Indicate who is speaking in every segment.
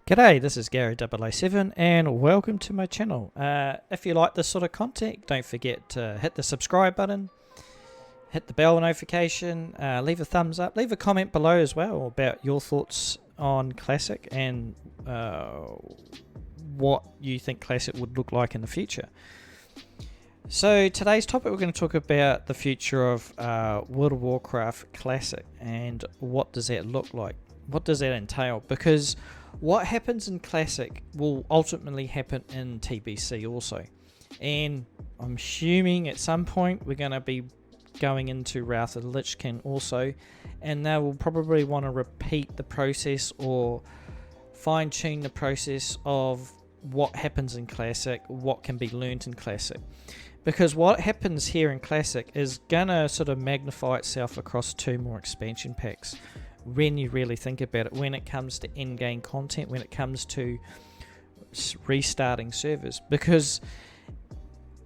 Speaker 1: G'day, this is Gary007 and welcome to my channel. If you like this sort of content, don't forget to hit the subscribe button, hit the bell notification, leave a thumbs up, leave a comment below as well about your thoughts on Classic and what you think Classic would look like in the future. So today's topic, we're going to talk about the future of World of Warcraft Classic and what does that look like? What does that entail? Because what happens in Classic will ultimately happen in TBC also. And I'm assuming at some point we're going to be going into Wrath of the Lich King also. And they will probably want to repeat the process or fine-tune the process of what happens in Classic, what can be learnt in Classic. Because what happens here in Classic is going to sort of magnify itself across 2 more expansion packs. When you really think about it, when it comes to in-game content, when it comes to restarting servers, because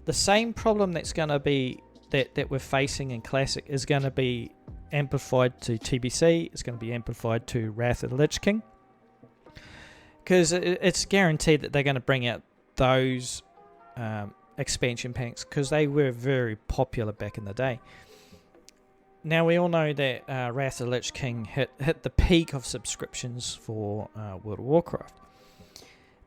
Speaker 1: the same problem that's going to be that we're facing in Classic is going to be amplified to TBC. It's going to be amplified to Wrath of the Lich King, because it's guaranteed that they're going to bring out those expansion packs because they were very popular back in the day. Now, we all know that Wrath of the Lich King hit the peak of subscriptions for World of Warcraft.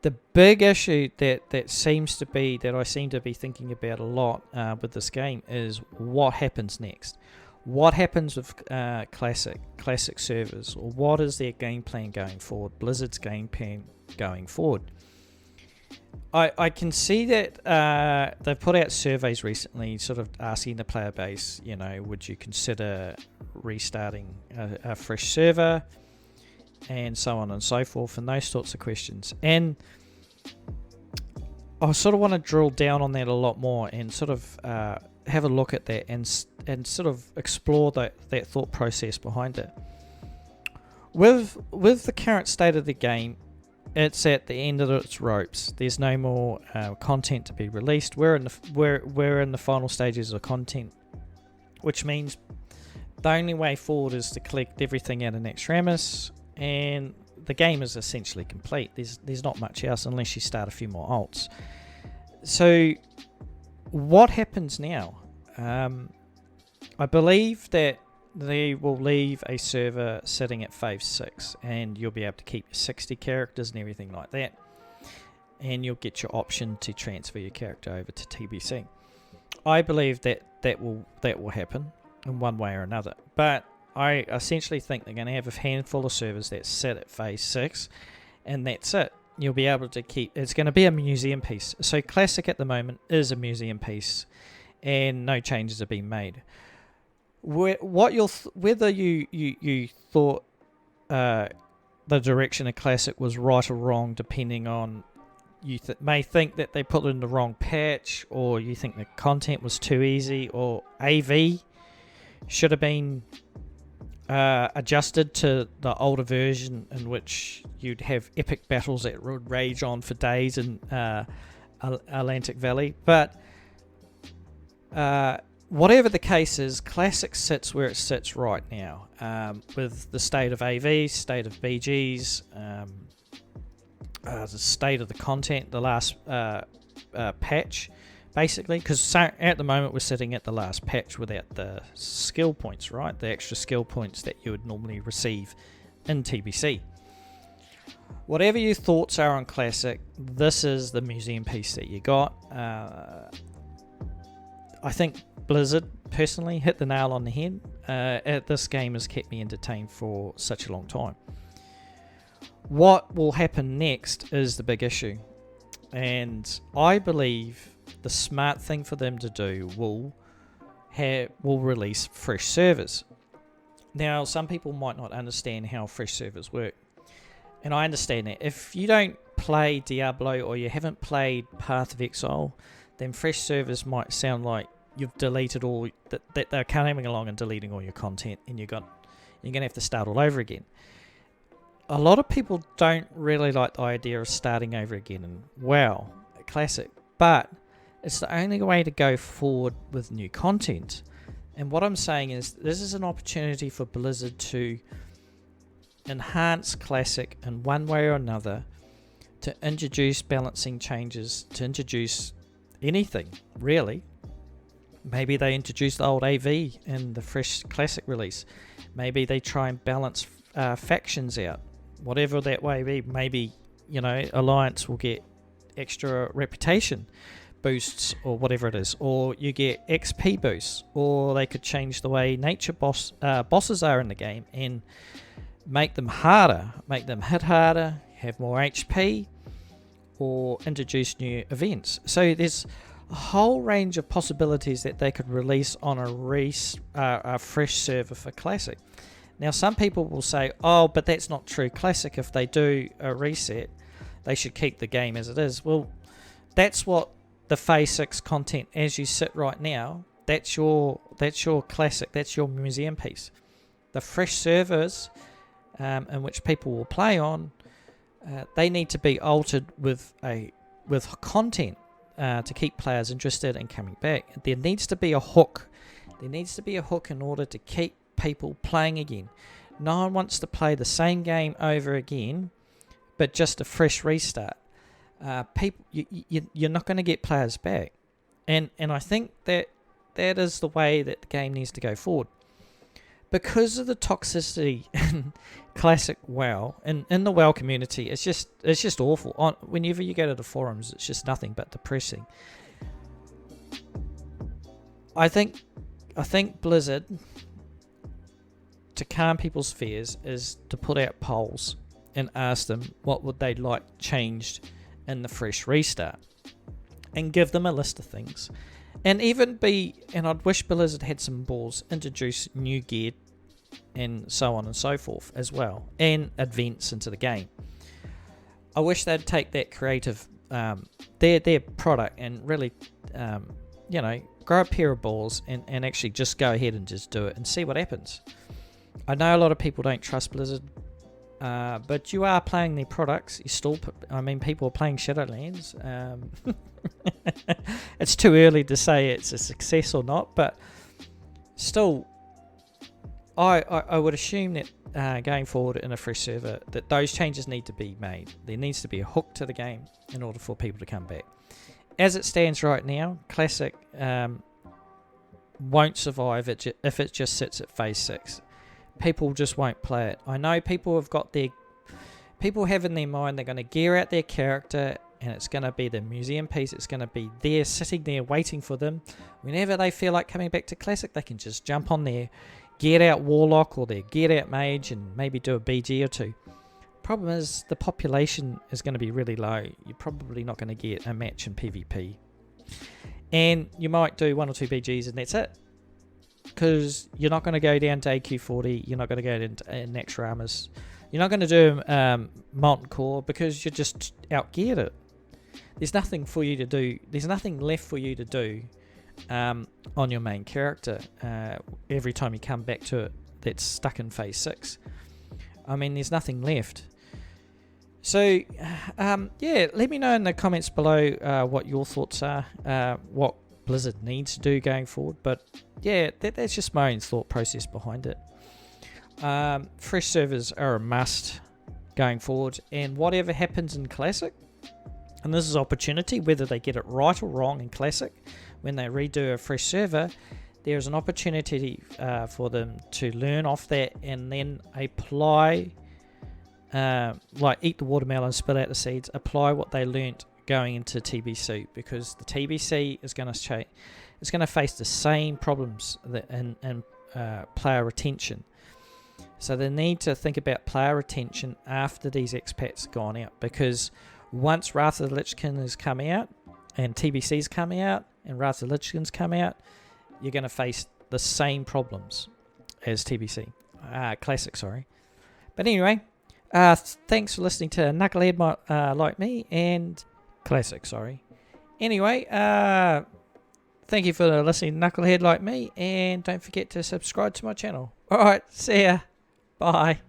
Speaker 1: The big issue that I seem to be thinking about a lot with this game is what happens next. What happens with classic servers, or what is their game plan going forward? Blizzard's game plan going forward. I can see that they've put out surveys recently sort of asking the player base, would you consider restarting a fresh server, and so on and so forth, and those sorts of questions. And I sort of want to drill down on that a lot more and sort of have a look at that and sort of explore that thought process behind it. With the current state of the game, it's at the end of its ropes. There's no more content to be released. We're in the final stages of content, which means the only way forward is to collect everything out of Naxxramas, and the game is essentially complete. There's not much else unless you start a few more alts. So what happens now? I believe that they will leave a server sitting at phase 6, and you'll be able to keep your 60 characters and everything like that, and you'll get your option to transfer your character over to TBC. I believe that will happen in one way or another, but I essentially think they're going to have a handful of servers that sit at phase 6, and that's it. You'll be able to keep, it's going to be a museum piece. So Classic at the moment is a museum piece, and no changes are being made. Whether you thought the direction of Classic was right or wrong, depending on you may think that they put it in the wrong patch, or you think the content was too easy, or AV should have been adjusted to the older version in which you'd have epic battles that would rage on for days in Atlantic Valley. But whatever the case is, Classic sits where it sits right now, with the state of AV, state of BGs, the state of the content, the last patch, basically, because at the moment we're sitting at the last patch without the skill points, right? The extra skill points that you would normally receive in TBC. Whatever your thoughts are on Classic, this is the museum piece that you got. I think Blizzard personally hit the nail on the head. This game has kept me entertained for such a long time. What will happen next is the big issue, and I believe the smart thing for them to do will release fresh servers. Now, some people might not understand how fresh servers work, and I understand that. If you don't play Diablo or you haven't played Path of Exile, then fresh servers might sound like you've deleted all that they're coming along and deleting all your content, and you're gonna have to start all over again. A lot of people don't really like the idea of starting over again in WoW Classic, but it's the only way to go forward with new content. And what I'm saying is, this is an opportunity for Blizzard to enhance Classic in one way or another to introduce balancing changes, to introduce anything, really. Maybe they introduce the old AV in the fresh Classic release. Maybe they try and balance factions out. Whatever that way be. Maybe, Alliance will get extra reputation boosts or whatever it is. Or you get XP boosts. Or they could change the way nature bosses are in the game and make them harder. Make them hit harder, have more HP, or introduce new events. So there's a whole range of possibilities that they could release on a fresh server for Classic. Now, some people will say, oh, but that's not true. Classic, if they do a reset, they should keep the game as it is. Well, that's what the Phase 6 content as you sit right now, that's your Classic, that's your museum piece. The fresh servers in which people will play on, they need to be altered with content to keep players interested in coming back. There needs to be a hook. There needs to be a hook in order to keep people playing again. No one wants to play the same game over again, but just a fresh restart. You're not going to get players back, and I think that is the way that the game needs to go forward. Because of the toxicity in Classic WoW, and in the WoW community, it's just awful. Whenever you go to the forums, it's just nothing but depressing. I think Blizzard, to calm people's fears, is to put out polls and ask them what would they like changed in the fresh restart, and give them a list of things. And I'd wish Blizzard had some balls, introduce new gear and so on and so forth as well, and events into the game. I wish they'd take that creative, their product, and really, grow a pair of balls and actually just go ahead and just do it and see what happens. I know a lot of people don't trust Blizzard, but you are playing their products. People are playing Shadowlands. It's too early to say it's a success or not, but still, I would assume that going forward in a fresh server, that those changes need to be made. There needs to be a hook to the game in order for people to come back. As it stands right now, Classic won't survive if it just sits at Phase 6. People just won't play it. I know people have in their mind they're going to gear out their character, and it's going to be the museum piece. It's going to be there, sitting there waiting for them. Whenever they feel like coming back to Classic, they can just jump on their geared out Warlock or their geared out Mage and maybe do a BG or two. Problem is, the population is going to be really low. You're probably not going to get a match in PvP. And you might do 1 or 2 BGs and that's it. Because you're not going to go down to AQ40, you're not going to go into Naxxramas, you're not going to do Molten Core because you're just out-geared it. There's nothing for you to do, there's nothing left for you to do on your main character every time you come back to it that's stuck in Phase 6. There's nothing left. So, let me know in the comments below what your thoughts are, what Blizzard needs to do going forward. But yeah, that's just my own thought process behind it. Fresh servers are a must going forward, and whatever happens in Classic, and this is opportunity, whether they get it right or wrong in Classic, when they redo a fresh server, there's an opportunity for them to learn off that and then apply, like eat the watermelon, spit out the seeds, apply what they learnt going into TBC, because the TBC is going to change. It's going to face the same problems in player retention. So they need to think about player retention after these expats gone out, because once Wrath of the Lich King has come out and TBC's come out and Wrath of the Lich King's come out, you're going to face the same problems as TBC. Classic, sorry. But anyway, thanks for listening to Knucklehead Like Me and Classic, sorry. Anyway, thank you for listening to Knucklehead Like Me, and don't forget to subscribe to my channel. Alright, see ya. Bye.